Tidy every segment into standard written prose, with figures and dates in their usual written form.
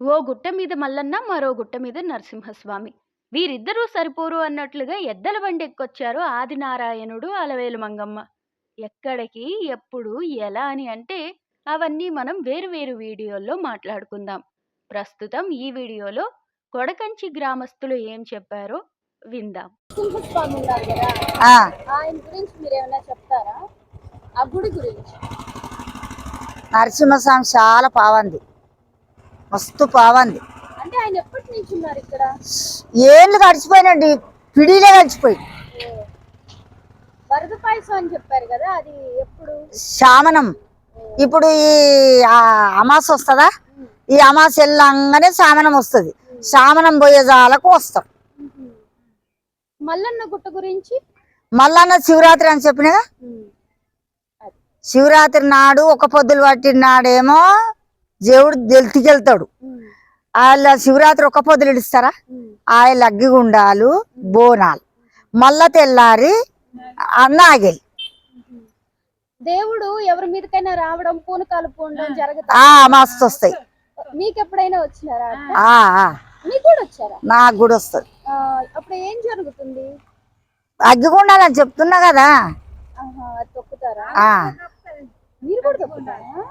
ఓ గుట్ట మీద మల్లన్న, మరో గుట్ట మీద నరసింహస్వామి. వీరిద్దరూ సరిపోరు అన్నట్లుగా ఎద్దల బండి ఎక్కొచ్చారు ఆదినారాయణుడు, అలవేలు మంగమ్మ. ఎక్కడికి, ఎప్పుడు, ఎలా అని అంటే అవన్నీ మనం వేరు వేరు వీడియోల్లో మాట్లాడుకుందాం. ప్రస్తుతం ఈ వీడియోలో కొడకంచి గ్రామస్తులు ఏం చెప్పారో విందాం. నరసింహస్వామి ఉన్నారు కదా, ఆయన గురించి మీరు ఏమైనా చెప్తారా? ఆ గుడి గురించి. నరసింహస్వామి చాలా పావంది, మస్తు పావంది. అంటే ఆయన ఎప్పటి నుంచి ఉన్నారు ఇక్కడ? ఏళ్ళు గడిచిపోయినండి, పిడిలే గడిచిపోయి. వరద పాయసం అని చెప్పారు కదా, అది ఎప్పుడు? శామనం. ఇప్పుడు ఈ అమాస వస్తుందా, ఈ అమాస వెళ్ళంగానే శామనం వస్తుంది. శామనం పోయే జాలకు వస్తాం. మల్లన్న గుట్ట గురించి. మల్లన్న శివరాత్రి అని చెప్పినగా, శివరాత్రి నాడు ఒక పొద్దులు పట్టిన నాడేమో దేవుడు దెల్తికెళ్తాడు. వాళ్ళ శివరాత్రి ఒక పొద్దులు ఇస్తారా, ఆయన అగ్గిగుండాలు, బోనాలు. మళ్ళా తెల్లారి నాగేలి. దేవుడు ఎవరి మీదకైనా రావడం, పూనకాలు పోవడం జరగదు. మస్తు వస్తాయి. మీకు ఎప్పుడైనా వచ్చినారా? మీకు కూడా వచ్చారా? నాకు కూడా వస్తుంది. అప్పుడు ఏం జరుగుతుంది? అగ్గిగుండాలని చెప్తున్నా కదా. తొక్కుతారా? మీరు కూడా తొక్కుతారా?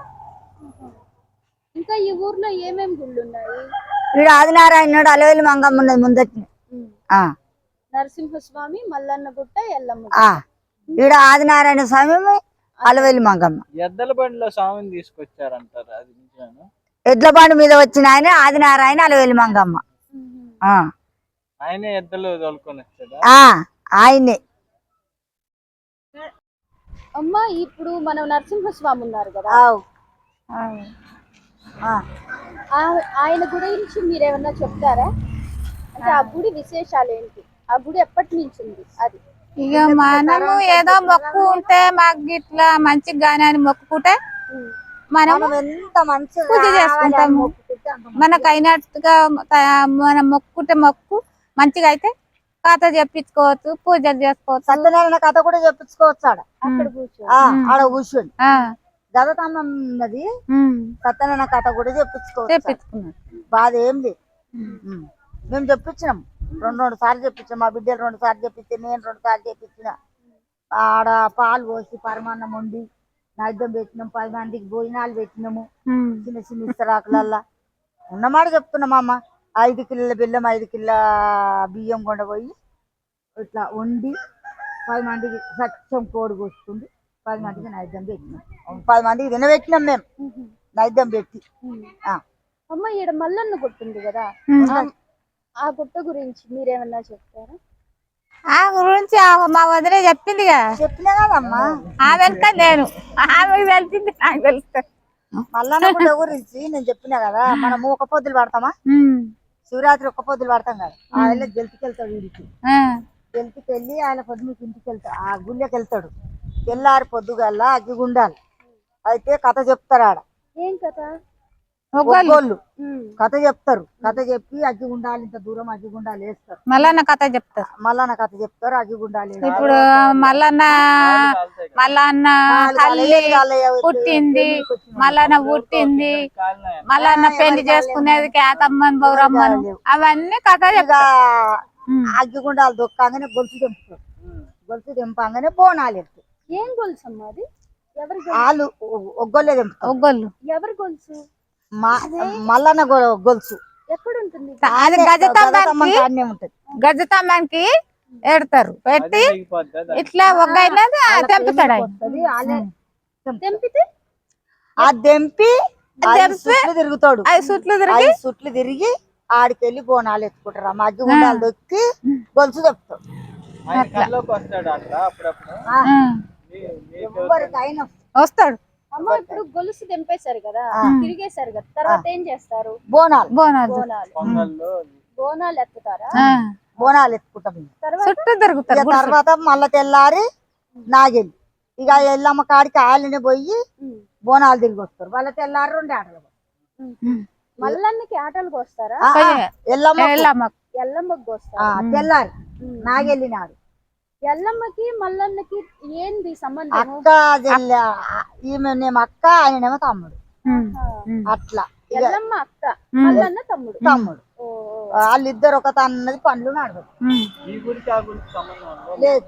ఇంకా ఈ ఊర్లో ఏమేమి గుళ్ళు ఉన్నాయి? ఈడ ఆదినారాయణుడు, అలవేలు మంగమ్మ ఉన్నది ముందటి. నరసింహస్వామి, మల్లన్న గుట్ట, ఎల్లమ్మ. ఈడ ఆదినారాయణ స్వామి, అలవేలు మంగమ్మ. ఎద్దల బండిలో స్వామిని తీసుకొచ్చారంటారు, అది నిజమేనా? ఎడ్ల బండి మీద వచ్చిన ఆయన ఆదినారాయణ, అలవేలు మంగమ్మ. ఆయనే ఎద్దలు తోలుకొని వచ్చాడా? ఆయనే. అమ్మా, ఇప్పుడు మనం నరసింహస్వామి ఉన్నారు కదా, ఆయన గురించి మీరేమన్నా చెప్తారా? అంటే ఆ గుడి విశేషాలు ఏంటి? ఆ గుడి ఎప్పటి నుంచి ఉంది? అది ఇక మనము ఏదో మొక్కు ఉంటే మాకు ఇట్లా మంచిగా గాని అని మొక్కుకుంటే మనం పూజ చేసుకుంటాము. మనకు అయినట్టుగా మనం మొక్కుకుంటే మొక్కు మంచిగా అయితే కథ చెప్పించుకోవచ్చు, పూజలు చేసుకోవచ్చు. సత్యనారాయణ కథ కూడా చెప్పించుకోవచ్చు. ఆడ కూర్చొని గదతమ్మ ఉన్నది, సత్యనారాయణ కథ కూడా చెప్పించుకోవచ్చు. బాధ ఏం లేదు. మేము చెప్పించినాం, రెండు సార్లు చెప్పించాం. మా బిడ్డలు 2 సార్లు చెప్పించి, నేను 2 సార్లు చెప్పించిన. ఆడ పాలు పోసి పరమాన్నం వండి నైద్యం పెట్టినాం. 10 మందికి భోజనాలు పెట్టినాము. చిన్న చిన్న ఇస్తరాకులల్లా ఉన్నమాట చెప్తున్నామమ్మ. 5 కిలోల బెల్లం, 5 కిలోల బియ్యం కొండ పోయి ఇట్లా వండి 10 మందికి సత్యం కోడి కోస్తుంది. 10 మందికి నైద్యం పెట్టినాం. 10 మందికి తినబెట్టినాం మేము నైద్యం పెట్టి. అమ్మ, ఈడ మల్లన్న గుట్ట ఉంది కదా, ఆ గుట్ట గురించి మీరేమన్నా చెప్తారా? ఆ గురించి మా వదిలే చెప్పింది కదా. చెప్పినా కదమ్మా, ఆమె నేను ఆమెకు తెలిసింది, నాకు తెలుస్తా. మల్లన్న గుట్ట గురించి నేను చెప్పినా కదా. మనము ఒక పొద్దులు పడతామా, శివరాత్రి ఒక పొద్దులు పడతాం కదా. ఆయన గెలిచికెళ్తాడు. వీడికి గెలిచికెళ్ళి ఆయన పొద్దుకి ఇంటికి వెళ్తాడు, ఆ గుళ్ళకి వెళ్తాడు. తెల్లారి పొద్దుగల్లా అగ్గిగుండాలి. అయితే కథ చెప్తారు ఆడ. ఏం కథ? ఒగ్గోళ్ళు కథ చెప్తారు. కథ చెప్పి అగ్గిగుండాలి, ఇంత దూరం అగ్గిగుండాలు వేస్తారు. మల్లన్న కథ చెప్తారు. మల్లన్న కథ చెప్తారు. అగ్గిగుండాలి ఇప్పుడు మల్లన్న తల్లి పుట్టింది, మల్లన్న పుట్టింది, మల్లన్న పెళ్లి చేసుకునేది కేతమ్మని, బౌరమ్మను, అవన్నీ కథ చెప్తారు. అగ్గిగుండాలు దొక్కంగానే గొలుసు తెంపుతారు. గొలుసు తెంపంగానే బోనాలు ఎత్తారు. ఏం గొలుసు అమ్మా అది? ఎవరి వాళ్ళు ఒగ్గోళ్ళే తెంపుతారు. ఒగ్గోళ్ళు. ఎవరి గొలుసు? మల్లన్న గొలుసు ఎక్కడుంటుంది? అది గజతమ్మానికి ఎడతారు, పెట్టి ఇట్లా ఒగ్గైనా తెంపుతాడు. తెంపితే దెంపి తిరుగుతాడు. 5 సుట్లు తిరిగి ఆడికెళ్ళి బోనాలు ఎత్తుకుంటారు. అమ్మ అగ్గిగుండాలు దొక్కి గొలుసు చెప్తాడు. వస్తాడు. అమ్మ, ఇప్పుడు గొలుసు తెంపేశారు కదా, తిరిగేశారు కదా, తర్వాత ఏం చేస్తారు? బోనాలు బోనాలు ఎత్తుతారా? బోనాలు ఎత్తుకుంటాం. చుట్టూ తిరుగుతారు. తర్వాత మళ్ళా తెల్లారి నాగెళ్ళి ఇక ఎల్లమ్మ కాడికి ఆళ్ళనే పోయి బోనాలు తిరిగి వస్తారు. వాళ్ళ తెల్లారి 2 ఆటలు. మల్లన్నకి ఆటలు కోస్తారా? ఎల్లమ్మకి కోస్తారా? తెల్లారి నాగెళ్ళి నాడు. ఎల్లమ్మకి మల్లన్నకి ఏంది సంబంధం? అక్క ఈమెనేమో అక్క, ఆయనేమో తమ్ముడు. అట్లా ఎల్లమ్మ అక్క మల్లన్న తమ్ముడు తమ్ముడు ఓ వాళ్ళిద్దరు ఒక అన్నది పండ్లు నడవదు ఈ గుడికి ఆ గుడికి సంబంధం ఉందా? లేదు,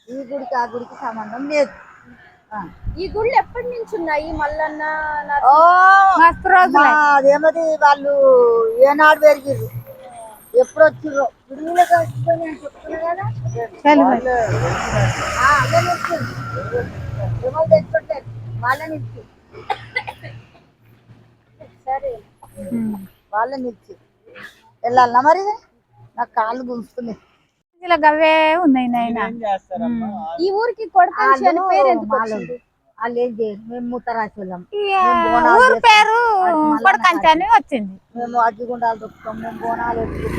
ఈ గుడికి ఆ గుడికి సంబంధం లేదు. ఈ గుళ్ళు ఎప్పటి నుంచి ఉన్నాయి మల్లన్న ఓ మస్తు రోజులు అదేమది వాళ్ళు ఏనాడు పెరిగిర్రు ఎప్పుడు వచ్చిర్రో గుడిలోకి వచ్చిపోయి నేను చెప్తున్నా కదా. అదే నిలిచింది ఏమో తెచ్చుకోవట్లేదు వాళ్ళే నిలిచి సరే వాళ్ళే నిలిచి వెళ్ళాలన్నా మరి నాకు కాళ్ళు గుంజుతున్నాయి. ఇలా గవే ఉన్నాయి నాయన ఏం చేస్తారమ్మా? ఈ ఊరికి కొడకల్చి అని పేరు ఎందుకు వచ్చింది? వాళ్ళు ఏం చేయరు, మేము మూతరాశి వాళ్ళం, ఊరు పేరు కొడకంచి అని వచ్చింది. మేము అగ్గిగుండాలు దొక్కుతాం, మేము బోనాలు ఎత్తుకుంటాం.